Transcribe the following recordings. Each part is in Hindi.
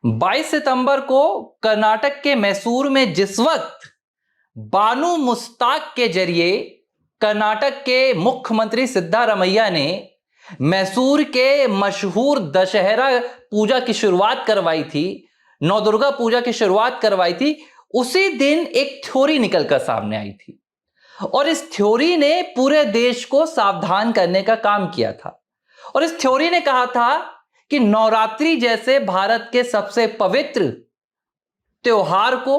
22 सितंबर को कर्नाटक के मैसूर में जिस वक्त बानू मुश्ताक के जरिए कर्नाटक के मुख्यमंत्री सिद्धारमैया ने मैसूर के मशहूर दशहरा पूजा की शुरुआत करवाई थी, नवदुर्गा पूजा की शुरुआत करवाई थी, उसी दिन एक थ्योरी निकलकर सामने आई थी और इस थ्योरी ने पूरे देश को सावधान करने का काम किया था। और इस थ्योरी ने कहा था कि नवरात्रि जैसे भारत के सबसे पवित्र त्योहार को,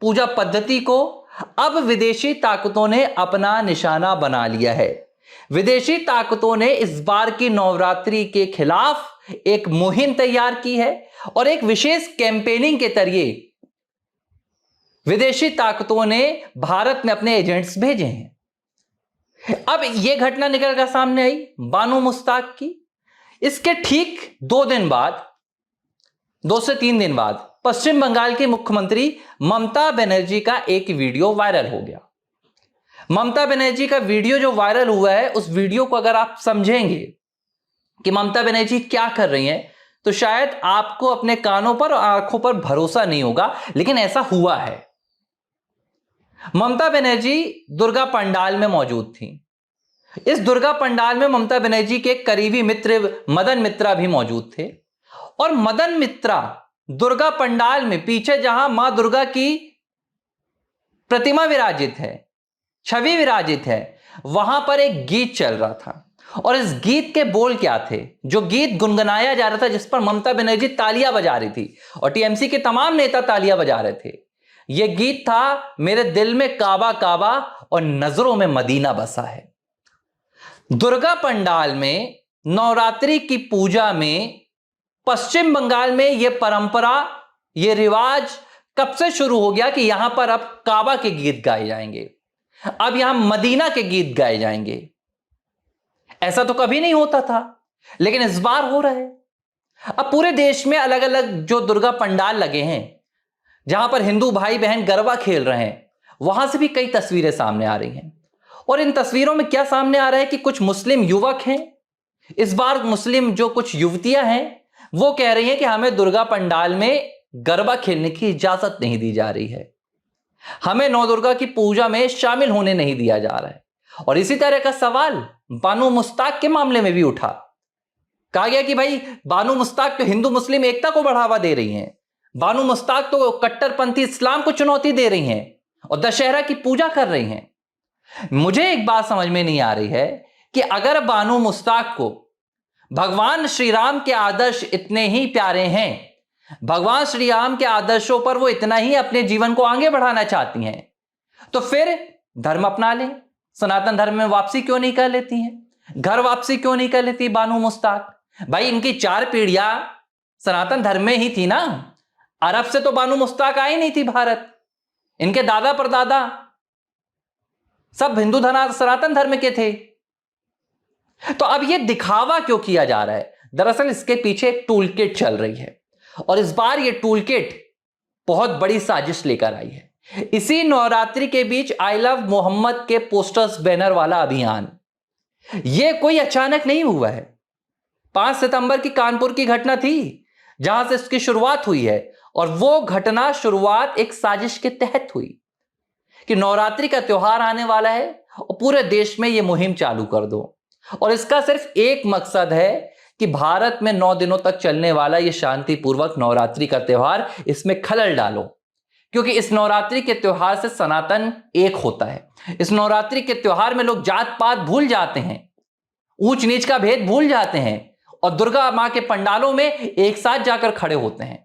पूजा पद्धति को अब विदेशी ताकतों ने अपना निशाना बना लिया है। विदेशी ताकतों ने इस बार की नवरात्रि के खिलाफ एक मुहिम तैयार की है और एक विशेष कैंपेनिंग के जरिए विदेशी ताकतों ने भारत में अपने एजेंट्स भेजे हैं। अब यह घटना निकलकर सामने आई बानू मुश्ताक की। इसके ठीक 2 दिन बाद, 2 से 3 दिन बाद पश्चिम बंगाल की मुख्यमंत्री ममता बनर्जी का एक वीडियो वायरल हो गया। ममता बनर्जी का वीडियो जो वायरल हुआ है, उस वीडियो को अगर आप समझेंगे कि ममता बनर्जी क्या कर रही हैं, तो शायद आपको अपने कानों पर और आंखों पर भरोसा नहीं होगा, लेकिन ऐसा हुआ है। ममता बनर्जी दुर्गा पंडाल में मौजूद थी। इस दुर्गा पंडाल में ममता बनर्जी के करीबी मित्र मदन मित्रा भी मौजूद थे और मदन मित्रा दुर्गा पंडाल में पीछे जहां मां दुर्गा की प्रतिमा विराजित है, छवि विराजित है, वहां पर एक गीत चल रहा था और इस गीत के बोल क्या थे, जो गीत गुनगुनाया जा रहा था, जिस पर ममता बनर्जी तालियां बजा रही थी और टीएमसी के तमाम नेता तालियां बजा रहे थे। यह गीत था, मेरे दिल में काबा काबा और नजरों में मदीना बसा है। दुर्गा पंडाल में नवरात्रि की पूजा में पश्चिम बंगाल में यह परंपरा, यह रिवाज कब से शुरू हो गया कि यहां पर अब काबा के गीत गाए जाएंगे, अब यहां मदीना के गीत गाए जाएंगे। ऐसा तो कभी नहीं होता था, लेकिन इस बार हो रहा है। अब पूरे देश में अलग अलग जो दुर्गा पंडाल लगे हैं, जहां पर हिंदू भाई बहन गरबा खेल रहे हैं, वहां से भी कई तस्वीरें सामने आ रही हैं। और इन तस्वीरों में क्या सामने आ रहा है कि कुछ मुस्लिम युवक हैं, इस बार मुस्लिम जो कुछ युवतियां हैं, वो कह रही हैं कि हमें दुर्गा पंडाल में गरबा खेलने की इजाजत नहीं दी जा रही है, हमें नवदुर्गा की पूजा में शामिल होने नहीं दिया जा रहा है। और इसी तरह का सवाल बानू मुश्ताक के मामले में भी उठा। कहा गया कि भाई बानू मुश्ताक तो हिंदू मुस्लिम एकता को बढ़ावा दे रही हैं, बानू मुश्ताक तो कट्टरपंथी इस्लाम को चुनौती दे रही हैं और दशहरा की पूजा कर रही हैं। मुझे एक बात समझ में नहीं आ रही है कि अगर बानू मुश्ताक को भगवान श्री राम के आदर्श इतने ही प्यारे हैं, भगवान श्री राम के आदर्शों पर वो इतना ही अपने जीवन को आगे बढ़ाना चाहती हैं, तो फिर धर्म अपना लें, सनातन धर्म में वापसी क्यों नहीं कर लेती हैं, घर वापसी क्यों नहीं कर लेती बानू मुश्ताक। भाई इनकी 4 पीढ़ियां सनातन धर्म में ही थी ना, अरब से तो बानू मुश्ताक आई नहीं थी भारत, इनके दादा परदादा सब हिंदू सनातन धर्म के थे। तो अब यह दिखावा क्यों किया जा रहा है? दरअसल इसके पीछे एक टूल किट चल रही है और इस बार यह टूल किट बहुत बड़ी साजिश लेकर आई है। इसी नवरात्रि के बीच आई लव मोहम्मद के पोस्टर्स बैनर वाला अभियान, यह कोई अचानक नहीं हुआ है। 5 सितंबर की कानपुर की घटना थी जहां से इसकी शुरुआत हुई है और वो घटना शुरुआत एक साजिश के तहत हुई कि नवरात्रि का त्योहार आने वाला है और पूरे देश में यह मुहिम चालू कर दो। और इसका सिर्फ एक मकसद है कि भारत में 9 दिनों तक चलने वाला यह शांतिपूर्वक नवरात्रि का त्योहार, इसमें खलल डालो, क्योंकि इस नवरात्रि के त्योहार से सनातन एक होता है। इस नवरात्रि के त्योहार में लोग जात पात भूल जाते हैं, ऊंच नीच का भेद भूल जाते हैं और दुर्गा मां के पंडालों में एक साथ जाकर खड़े होते हैं।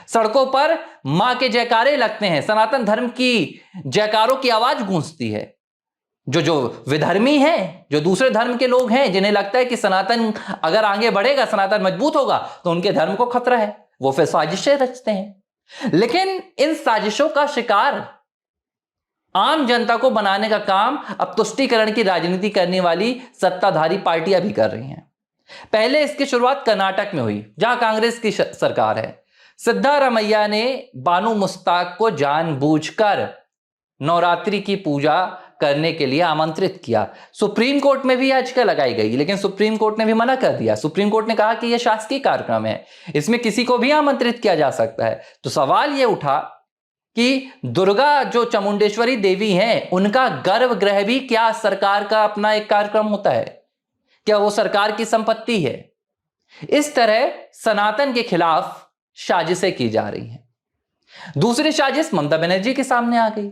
सड़कों पर मां के जयकारे लगते हैं, सनातन धर्म की जयकारों की आवाज गूंजती है। जो विधर्मी हैं, जो दूसरे धर्म के लोग हैं, जिन्हें लगता है कि सनातन अगर आगे बढ़ेगा, सनातन मजबूत होगा, तो उनके धर्म को खतरा है, वो फिर साजिशें रचते हैं। लेकिन इन साजिशों का शिकार आम जनता को बनाने का काम अब तुष्टीकरण की राजनीति करने वाली सत्ताधारी पार्टियां भी कर रही हैं। पहले इसकी शुरुआत कर्नाटक में हुई, जहां कांग्रेस की सरकार है। सिद्धारमैया ने बानू मुश्ताक को जानबूझकर नवरात्रि की पूजा करने के लिए आमंत्रित किया। सुप्रीम कोर्ट में भी याचिका लगाई गई, लेकिन सुप्रीम कोर्ट ने भी मना कर दिया। सुप्रीम कोर्ट ने कहा कि यह शासकीय कार्यक्रम है, इसमें किसी को भी आमंत्रित किया जा सकता है। तो सवाल यह उठा कि दुर्गा जो चामुंडेश्वरी देवी हैं, उनका गर्भगृह भी क्या सरकार का अपना एक कार्यक्रम होता है? क्या वो सरकार की संपत्ति है? इस तरह सनातन के खिलाफ साजिशें की जा रही हैं। दूसरी साजिश ममता बनर्जी के सामने आ गई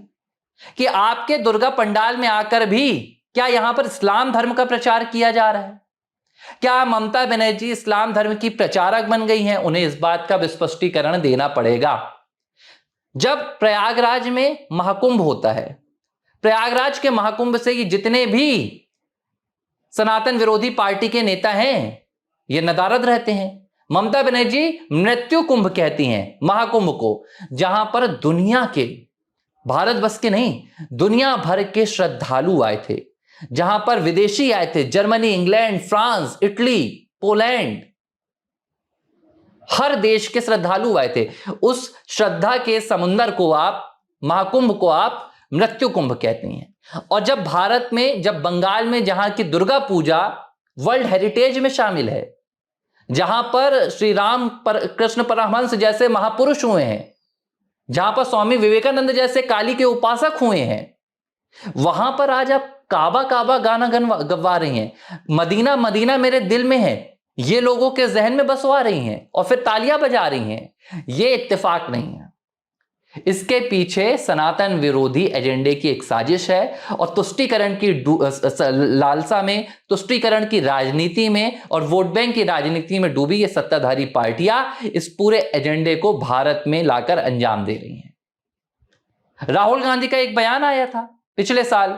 कि आपके दुर्गा पंडाल में आकर भी क्या यहां पर इस्लाम धर्म का प्रचार किया जा रहा है? क्या ममता बनर्जी इस्लाम धर्म की प्रचारक बन गई हैं? उन्हें इस बात का स्पष्टीकरण देना पड़ेगा। जब प्रयागराज में महाकुंभ होता है, प्रयागराज के महाकुंभ से ये जितने भी सनातन विरोधी पार्टी के नेता हैं, ये नदारद रहते हैं। ममता बनर्जी मृत्यु कुंभ कहती हैं महाकुंभ को, जहां पर दुनिया के, भारत बस के नहीं, दुनिया भर के श्रद्धालु आए थे, जहां पर विदेशी आए थे, Germany, England, France, Italy, Poland, हर देश के श्रद्धालु आए थे। उस श्रद्धा के समुंदर को आप, महाकुंभ को आप मृत्यु कुंभ कहते हैं। और जब भारत में, जब बंगाल में जहां की दुर्गा पूजा वर्ल्ड हेरिटेज में शामिल है, जहां पर श्री राम कृष्ण परमहंस जैसे महापुरुष हुए हैं, जहां पर स्वामी विवेकानंद जैसे काली के उपासक हुए हैं, वहां पर आज आप काबा काबा गाना गवा रही हैं, मदीना मदीना मेरे दिल में है, ये लोगों के जहन में बसवा रही हैं और फिर तालियां बजा रही हैं। ये इत्तेफाक नहीं है। इसके पीछे सनातन विरोधी एजेंडे की एक साजिश है और तुष्टीकरण की लालसा में, तुष्टीकरण की राजनीति में और वोट बैंक की राजनीति में डूबी ये सत्ताधारी पार्टियां इस पूरे एजेंडे को भारत में लाकर अंजाम दे रही हैं। राहुल गांधी का एक बयान आया था पिछले साल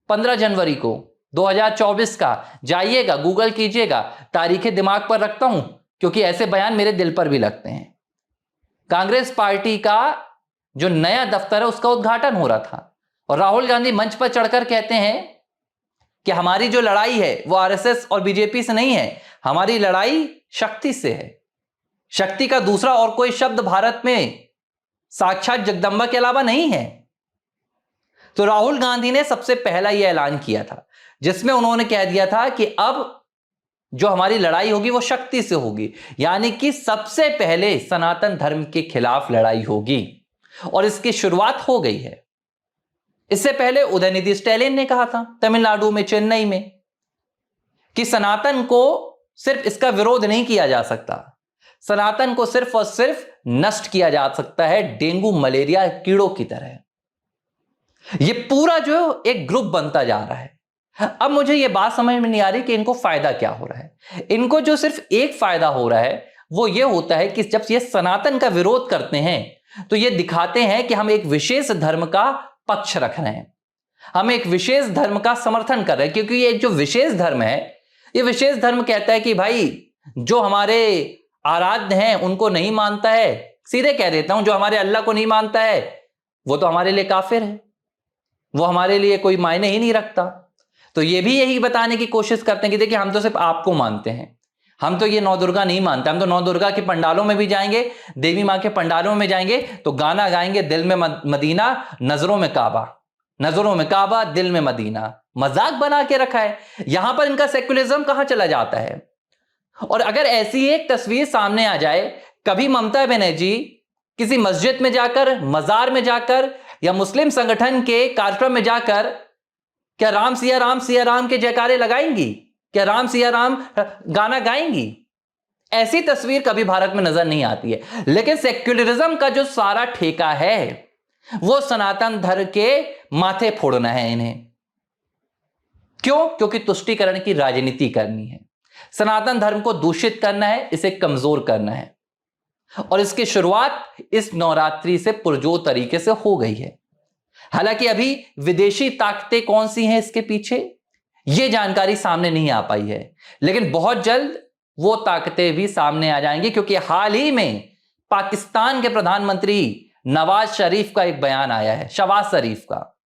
15 जनवरी को 2024 का, जाइएगा गूगल कीजिएगा, तारीखें दिमाग पर रखता हूं क्योंकि ऐसे बयान मेरे दिल पर भी लगते हैं। कांग्रेस पार्टी का जो नया दफ्तर है उसका उद्घाटन हो रहा था और राहुल गांधी मंच पर चढ़कर कहते हैं कि हमारी जो लड़ाई है वो आरएसएस और बीजेपी से नहीं है, हमारी लड़ाई शक्ति से है। शक्ति का दूसरा और कोई शब्द भारत में साक्षात जगदंबा के अलावा नहीं है। तो राहुल गांधी ने सबसे पहला यह ऐलान किया था जिसमें उन्होंने कह दिया था कि अब जो हमारी लड़ाई होगी वो शक्ति से होगी, यानी कि सबसे पहले सनातन धर्म के खिलाफ लड़ाई होगी और इसकी शुरुआत हो गई है। इससे पहले उदयनिधि स्टैलिन ने कहा था तमिलनाडु में, चेन्नई में, कि सनातन को सिर्फ इसका विरोध नहीं किया जा सकता, सनातन को सिर्फ और सिर्फ नष्ट किया जा सकता है डेंगू मलेरिया कीड़ों की तरह। यह पूरा जो एक ग्रुप बनता जा रहा है। अब मुझे यह बात समझ में नहीं आ रही कि इनको फायदा क्या हो रहा है। इनको जो सिर्फ एक फायदा हो रहा है वो यह होता है कि जब ये सनातन का विरोध करते हैं तो ये दिखाते हैं कि हम एक विशेष धर्म का पक्ष रख रहे हैं, हम एक विशेष धर्म का समर्थन कर रहे हैं। क्योंकि ये जो विशेष धर्म है, ये विशेष धर्म कहता है कि भाई जो हमारे आराध्य हैं उनको नहीं मानता है, सीधे कह देता हूं, जो हमारे अल्लाह को नहीं मानता है वो तो हमारे लिए काफिर है, वो हमारे लिए कोई मायने ही नहीं रखता। तो ये भी यही बताने की कोशिश करते हैं कि देखिए हम तो सिर्फ आपको मानते हैं, हम तो ये नौ दुर्गा नहीं मानते, हम तो नौ दुर्गा के पंडालों में भी जाएंगे, देवी मां के पंडालों में जाएंगे तो गाना गाएंगे, दिल में मदीना नजरों में काबा, नजरों में काबा दिल में मदीना। मजाक बना के रखा है। यहां पर इनका सेक्युलरिज्म कहां चला जाता है। और अगर ऐसी एक तस्वीर सामने आ जाए, कभी ममता बनर्जी किसी मस्जिद में जाकर, मजार में जाकर या मुस्लिम संगठन के कार्यक्रम में जाकर क्या राम सिया राम के जयकारे लगाएंगी, क्या राम सिया राम गाना गाएंगी? ऐसी तस्वीर कभी भारत में नजर नहीं आती है। लेकिन सेक्युलरिज्म का जो सारा ठेका है वो सनातन धर्म के माथे फोड़ना है इन्हें। क्यों? क्योंकि तुष्टीकरण की राजनीति करनी है, सनातन धर्म को दूषित करना है, इसे कमजोर करना है। और इसकी शुरुआत इस नवरात्रि से पुरजोर तरीके से हो गई है। हालांकि अभी विदेशी ताकतें कौन सी हैं इसके पीछे, यह जानकारी सामने नहीं आ पाई है, लेकिन बहुत जल्द वो ताकतें भी सामने आ जाएंगी। क्योंकि हाल ही में पाकिस्तान के प्रधानमंत्री नवाज शरीफ का एक बयान आया है, शहबाज शरीफ का।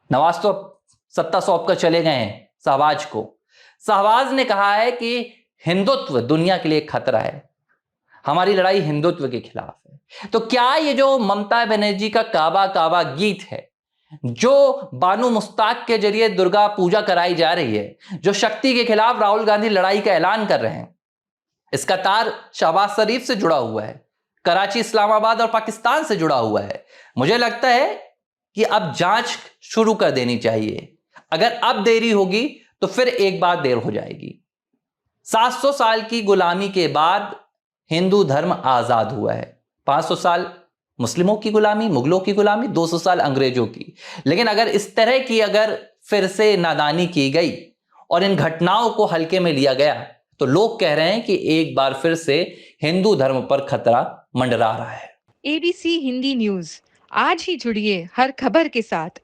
नवाज तो सत्ता सौंप कर चले गए हैं शहबाज को। शहबाज ने कहा है कि हिंदुत्व दुनिया के लिए खतरा है, हमारी लड़ाई हिंदुत्व के खिलाफ है। तो क्या ये जो ममता बनर्जी का काबा काबा गीत है, जो बानू मुश्ताक के जरिए दुर्गा पूजा कराई जा रही है, जो शक्ति के खिलाफ राहुल गांधी लड़ाई का ऐलान कर रहे हैं, इसका तार शहबाज शरीफ से जुड़ा हुआ है, कराची, इस्लामाबाद और पाकिस्तान से जुड़ा हुआ है। मुझे लगता है कि अब जांच शुरू कर देनी चाहिए। अगर अब देरी होगी तो फिर एक बार देर हो जाएगी। 700 साल की गुलामी के बाद हिंदू धर्म आजाद हुआ है। 500 साल मुस्लिमों की गुलामी, मुगलों की गुलामी, 200 साल अंग्रेजों की। लेकिन अगर इस तरह की अगर फिर से नादानी की गई और इन घटनाओं को हल्के में लिया गया तो लोग कह रहे हैं कि एक बार फिर से हिंदू धर्म पर खतरा मंडरा रहा है। ABC हिंदी न्यूज, आज ही जुड़िए हर खबर के साथ